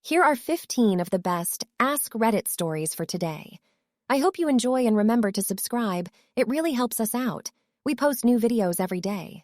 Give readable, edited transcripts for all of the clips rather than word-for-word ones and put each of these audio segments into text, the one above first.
Here are 15 of the best Ask Reddit stories for today. I hope you enjoy and remember to subscribe. It really helps us out. We post new videos every day.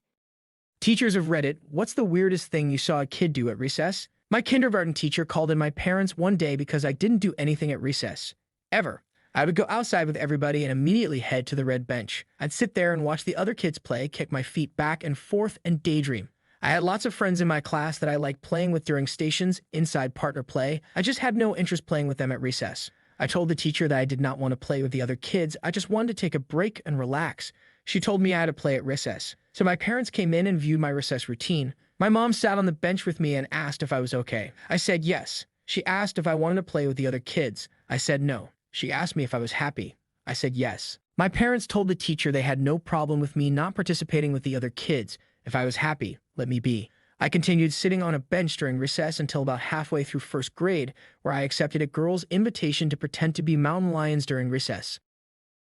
Teachers of Reddit, what's the weirdest thing you saw a kid do at recess? My kindergarten teacher called in my parents one day because I didn't do anything at recess. Ever. I would go outside with everybody and immediately head to the red bench. I'd sit there and watch the other kids play, kick my feet back and forth, and daydream. I had lots of friends in my class that I liked playing with during stations, inside partner play. I just had no interest playing with them at recess. I told the teacher that I did not want to play with the other kids. I just wanted to take a break and relax. She told me I had to play at recess. So my parents came in and viewed my recess routine. My mom sat on the bench with me and asked if I was okay. I said yes. She asked if I wanted to play with the other kids. I said no. She asked me if I was happy. I said yes. My parents told the teacher they had no problem with me not participating with the other kids. If I was happy, let me be. I continued sitting on a bench during recess until about halfway through first grade, where I accepted a girl's invitation to pretend to be mountain lions during recess.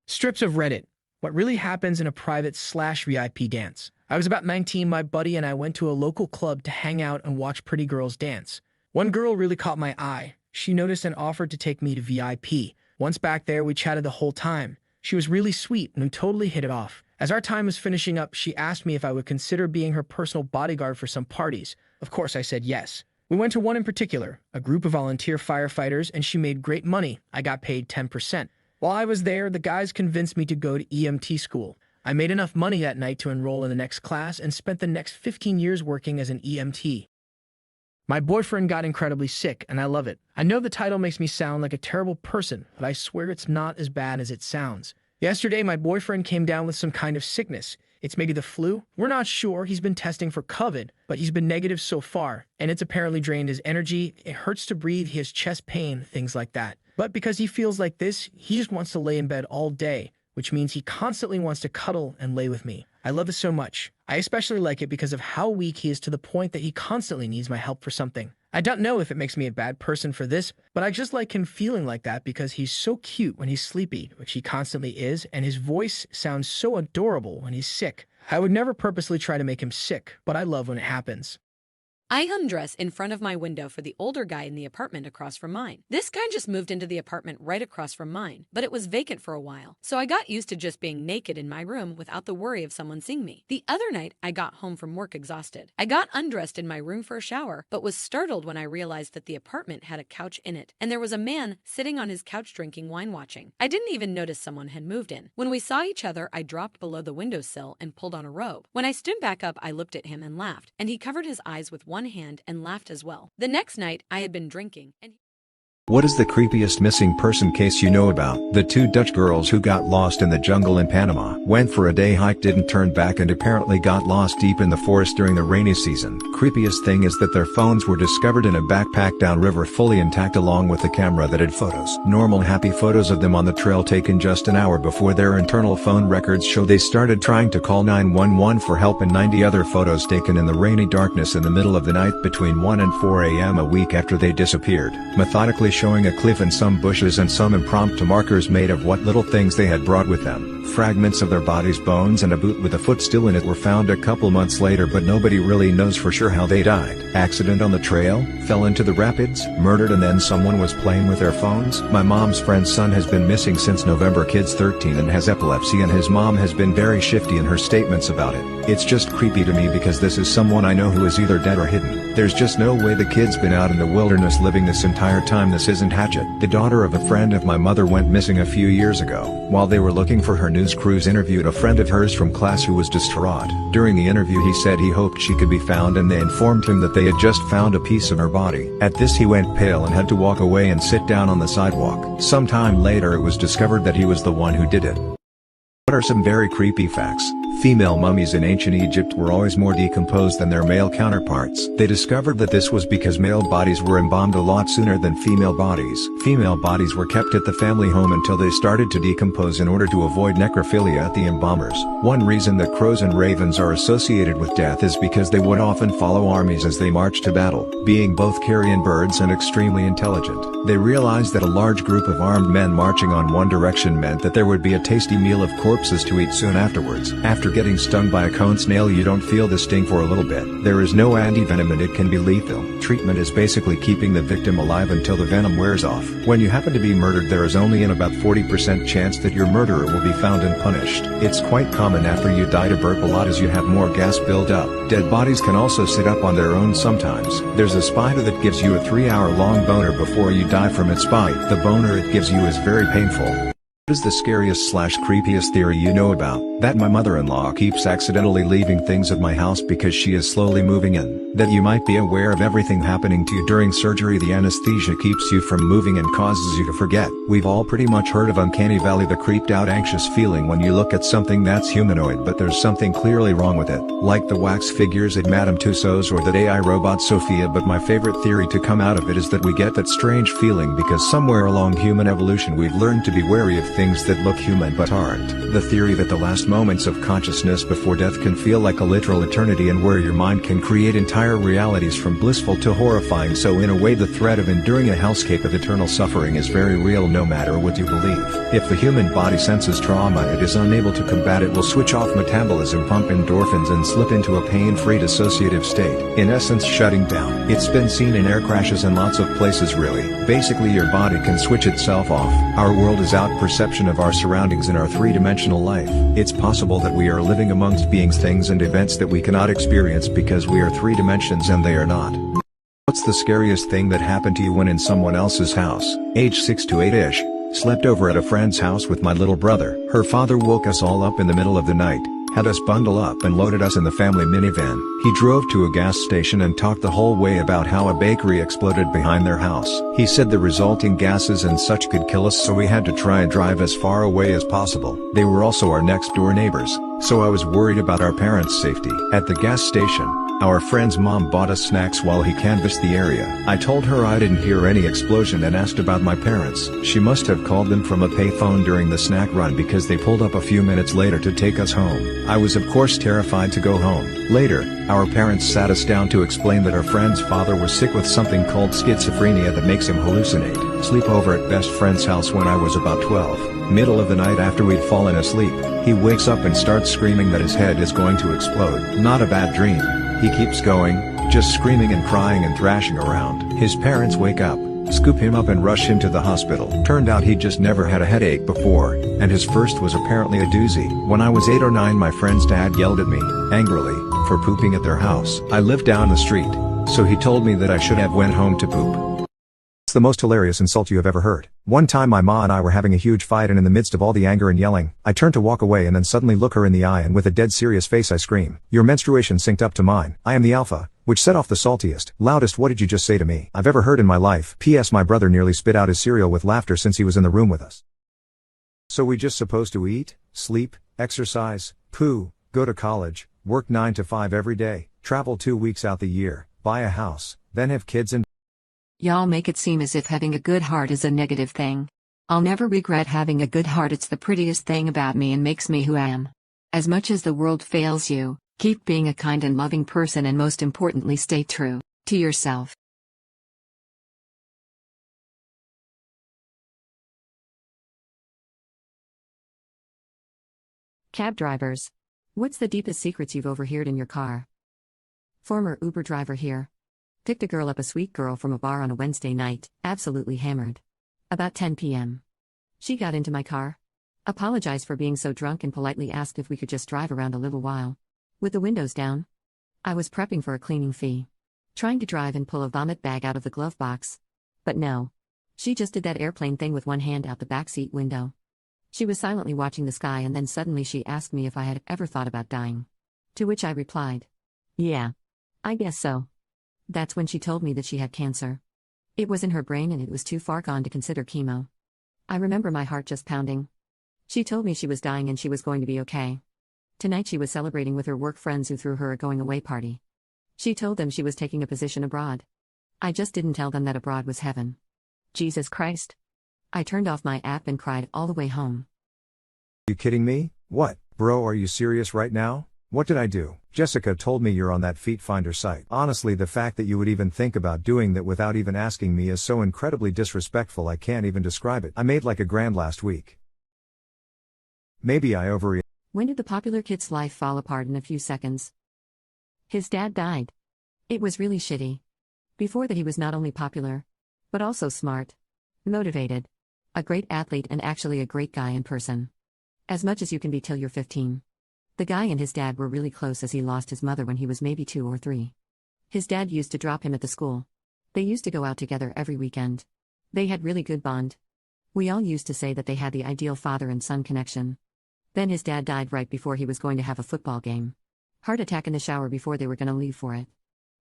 Strips of Reddit. What really happens in a private/VIP dance? I was about 19, my buddy and I went to a local club to hang out and watch pretty girls dance. One girl really caught my eye. She noticed and offered to take me to VIP. Once back there, we chatted the whole time. She was really sweet and we totally hit it off. As our time was finishing up, she asked me if I would consider being her personal bodyguard for some parties. Of course, I said yes. We went to one in particular, a group of volunteer firefighters, and she made great money. I got paid 10%. While I was there, the guys convinced me to go to EMT school. I made enough money that night to enroll in the next class and spent the next 15 years working as an EMT. My boyfriend got incredibly sick, and I love it. I know the title makes me sound like a terrible person, but I swear it's not as bad as it sounds. Yesterday, my boyfriend came down with some kind of sickness. It's maybe the flu. We're not sure. He's been testing for COVID, but he's been negative so far, and it's apparently drained his energy. It hurts to breathe. He has chest pain, things like that. But because he feels like this, he just wants to lay in bed all day, which means he constantly wants to cuddle and lay with me. I love this so much. I especially like it because of how weak he is to the point that he constantly needs my help for something. I don't know if it makes me a bad person for this, but I just like him feeling like that because he's so cute when he's sleepy, which he constantly is, and his voice sounds so adorable when he's sick. I would never purposely try to make him sick, but I love when it happens. I undress in front of my window for the older guy in the apartment across from mine. This guy just moved into the apartment right across from mine, but it was vacant for a while, so I got used to just being naked in my room without the worry of someone seeing me. The other night, I got home from work exhausted. I got undressed in my room for a shower, but was startled when I realized that the apartment had a couch in it, and there was a man sitting on his couch drinking wine watching. I didn't even notice someone had moved in. When we saw each other, I dropped below the windowsill and pulled on a robe. When I stood back up, I looked at him and laughed, and he covered his eyes with one hand and laughed as well. The next night, I had been drinking, and what is the creepiest missing person case you know about? The two Dutch girls who got lost in the jungle in Panama went for a day hike, didn't turn back, and apparently got lost deep in the forest during the rainy season. Creepiest thing is that their phones were discovered in a backpack downriver fully intact along with the camera that had photos. Normal happy photos of them on the trail taken just an hour before their internal phone records show they started trying to call 911 for help, and 90 other photos taken in the rainy darkness in the middle of the night between 1 and 4 a.m. a week after they disappeared. Methodically showing a cliff and some bushes and some impromptu markers made of what little things they had brought with them. Fragments of their bodies, bones and a boot with a foot still in it were found a couple months later, but nobody really knows for sure how they died. Accident on the trail, fell into the rapids, murdered, and then someone was playing with their phones. My mom's friend's son has been missing since November. Kid's 13 and has epilepsy, and his mom has been very shifty in her statements about it. It's just creepy to me because this is someone I know who is either dead or hidden. There's just no way the kid's been out in the wilderness living this entire time. This isn't Hatchet. The daughter of a friend of my mother went missing a few years ago. While they were looking for her, news crews interviewed a friend of hers from class who was distraught. During the interview, he said he hoped she could be found, and they informed him that they had just found a piece of her body. At this, he went pale and had to walk away and sit down on the sidewalk. Sometime later, it was discovered that he was the one who did it. What are some very creepy facts? Female mummies in ancient Egypt were always more decomposed than their male counterparts. They discovered that this was because male bodies were embalmed a lot sooner than female bodies. Female bodies were kept at the family home until they started to decompose in order to avoid necrophilia at the embalmers. One reason that crows and ravens are associated with death is because they would often follow armies as they marched to battle. Being both carrion birds and extremely intelligent, they realized that a large group of armed men marching on one direction meant that there would be a tasty meal of corpses to eat soon afterwards. After After getting stung by a cone snail, you don't feel the sting for a little bit. There is no anti-venom and it can be lethal. Treatment is basically keeping the victim alive until the venom wears off. When you happen to be murdered, there is only an about 40% chance that your murderer will be found and punished. It's quite common after you die to burp a lot as you have more gas build up. Dead bodies can also sit up on their own sometimes. There's a spider that gives you a 3-hour-long boner before you die from its bite. The boner it gives you is very painful. What is the scariest/creepiest theory you know about? That my mother-in-law keeps accidentally leaving things at my house because she is slowly moving in. That you might be aware of everything happening to you during surgery. The anesthesia keeps you from moving and causes you to forget. We've all pretty much heard of uncanny valley, the creeped out anxious feeling when you look at something that's humanoid but there's something clearly wrong with it. Like the wax figures at Madame Tussauds or that AI robot Sophia. But my favorite theory to come out of it is that we get that strange feeling because somewhere along human evolution we've learned to be wary of things that look human but aren't. The theory that the last moments of consciousness before death can feel like a literal eternity and where your mind can create entire realities from blissful to horrifying. So in a way the threat of enduring a hellscape of eternal suffering is very real no matter what you believe. If the human body senses trauma and it is unable to combat it, will switch off metabolism, pump endorphins and slip into a pain-free dissociative state, in essence shutting down. It's been seen in air crashes and lots of places really. Basically your body can switch itself off. Our world is out perception of our surroundings in our three-dimensional life. It's possible that we are living amongst beings, things and events that we cannot experience because we are three dimensions and they are not. What's the scariest thing that happened to you when in someone else's house? Age 6 to 8-ish. Slept over at a friend's house with my little brother. Her father woke us all up in the middle of the night, had us bundle up and loaded us in the family minivan. He drove to a gas station and talked the whole way about how a bakery exploded behind their house. He said the resulting gases and such could kill us, so we had to try and drive as far away as possible. They were also our next door neighbors, so I was worried about our parents' safety. At the gas station, our friend's mom bought us snacks while he canvassed the area. I told her I didn't hear any explosion and asked about my parents. She must have called them from a payphone during the snack run because they pulled up a few minutes later to take us home. I was of course terrified to go home. Later, our parents sat us down to explain that our friend's father was sick with something called schizophrenia that makes him hallucinate. Sleep over at best friend's house when I was about 12. Middle of the night after we'd fallen asleep, he wakes up and starts screaming that his head is going to explode. Not a bad dream. He keeps going, just screaming and crying and thrashing around. His parents wake up, scoop him up and rush him to the hospital. Turned out he'd just never had a headache before, and his first was apparently a doozy. When I was 8 or 9, my friend's dad yelled at me, angrily, for pooping at their house. I lived down the street, so he told me that I should have went home to poop. It's the most hilarious insult you have ever heard. One time my ma and I were having a huge fight, and in the midst of all the anger and yelling, I turned to walk away and then suddenly look her in the eye and with a dead serious face I scream, "Your menstruation synced up to mine. I am the alpha," which set off the saltiest, loudest "What did you just say to me?" I've ever heard in my life. P.S. My brother nearly spit out his cereal with laughter since he was in the room with us. So we just supposed to eat, sleep, exercise, poo, go to college, work 9 to 5 every day, travel 2 weeks out the year, buy a house, then have kids and Y'all make it seem as if having a good heart is a negative thing. I'll never regret having a good heart. It's the prettiest thing about me and makes me who I am. As much as the world fails you, keep being a kind and loving person, and most importantly stay true to yourself. Cab drivers. What's the deepest secrets you've overheard in your car? Former Uber driver here. Picked a girl up, a sweet girl, from a bar on a Wednesday night, absolutely hammered. About 10 p.m. She got into my car. Apologized for being so drunk and politely asked if we could just drive around a little while. With the windows down. I was prepping for a cleaning fee. Trying to drive and pull a vomit bag out of the glove box. But no. She just did that airplane thing with one hand out the backseat window. She was silently watching the sky, and then suddenly she asked me if I had ever thought about dying. To which I replied, "Yeah. I guess so." That's when she told me that she had cancer. It was in her brain and it was too far gone to consider chemo. I remember my heart just pounding. She told me she was dying and she was going to be okay. Tonight she was celebrating with her work friends who threw her a going-away party. She told them she was taking a position abroad. I just didn't tell them that abroad was heaven. Jesus Christ. I turned off my app and cried all the way home. You kidding me? What, bro, are you serious right now? What did I do? Jessica told me you're on that feet finder site. Honestly, the fact that you would even think about doing that without even asking me is so incredibly disrespectful I can't even describe it. I made like $1,000 last week. Maybe I overreacted. When did the popular kid's life fall apart in a few seconds? His dad died. It was really shitty. Before that, he was not only popular, but also smart, motivated, a great athlete, and actually a great guy in person. As much as you can be till you're 15. The guy and his dad were really close as he lost his mother when he was maybe 2 or 3. His dad used to drop him at the school. They used to go out together every weekend. They had really good bond. We all used to say that they had the ideal father and son connection. Then his dad died right before he was going to have a football game. Heart attack in the shower before they were going to leave for it.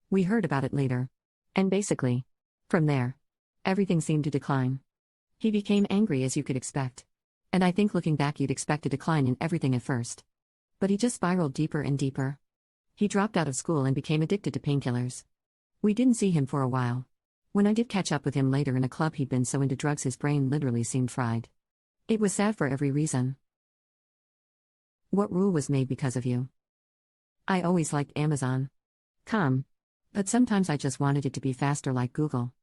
We heard about it later. And basically, from there, everything seemed to decline. He became angry, as you could expect. And I think looking back, you'd expect a decline in everything at first. But he just spiraled deeper and deeper. He dropped out of school and became addicted to painkillers. We didn't see him for a while. When I did catch up with him later in a club, he'd been so into drugs his brain literally seemed fried. It was sad for every reason. What rule was made because of you? I always liked Amazon.com. But sometimes I just wanted it to be faster like Google.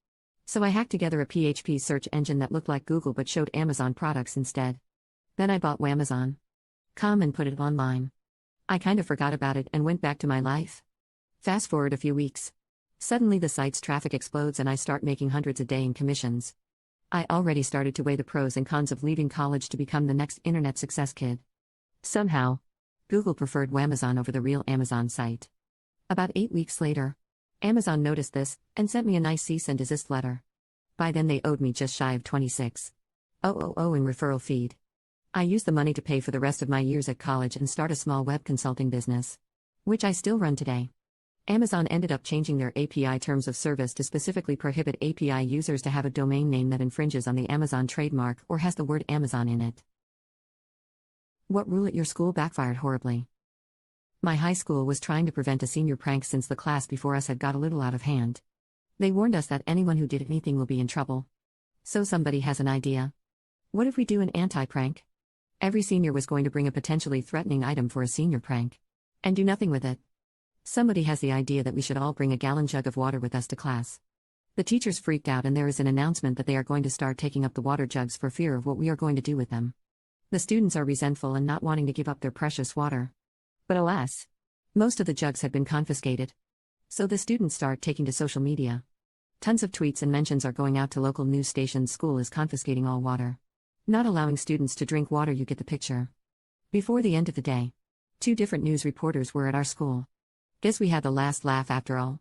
So I hacked together a PHP search engine that looked like Google but showed Amazon products instead. Then I bought Wamazon.com and put it online. I kind of forgot about it and went back to my life. Fast forward a few weeks. Suddenly the site's traffic explodes and I start making hundreds a day in commissions. I already started to weigh the pros and cons of leaving college to become the next internet success kid. Somehow, Google preferred Wamazon over the real Amazon site. About 8 weeks later, Amazon noticed this and sent me a nice cease and desist letter. By then they owed me just shy of $26,000 in referral fee. I used the money to pay for the rest of my years at college and start a small web consulting business, which I still run today. Amazon ended up changing their API terms of service to specifically prohibit API users to have a domain name that infringes on the Amazon trademark or has the word Amazon in it. What rule at your school backfired horribly? My high school was trying to prevent a senior prank since the class before us had got a little out of hand. They warned us that anyone who did anything will be in trouble. So somebody has an idea. What if we do an anti-prank? Every senior was going to bring a potentially threatening item for a senior prank. And do nothing with it. Somebody has the idea that we should all bring a gallon jug of water with us to class. The teachers freaked out and there is an announcement that they are going to start taking up the water jugs for fear of what we are going to do with them. The students are resentful and not wanting to give up their precious water. But alas, most of the jugs had been confiscated. So the students start taking to social media. Tons of tweets and mentions are going out to local news stations. School is confiscating all water. Not allowing students to drink water, you get the picture. Before the end of the day, 2 different news reporters were at our school. Guess we had the last laugh after all.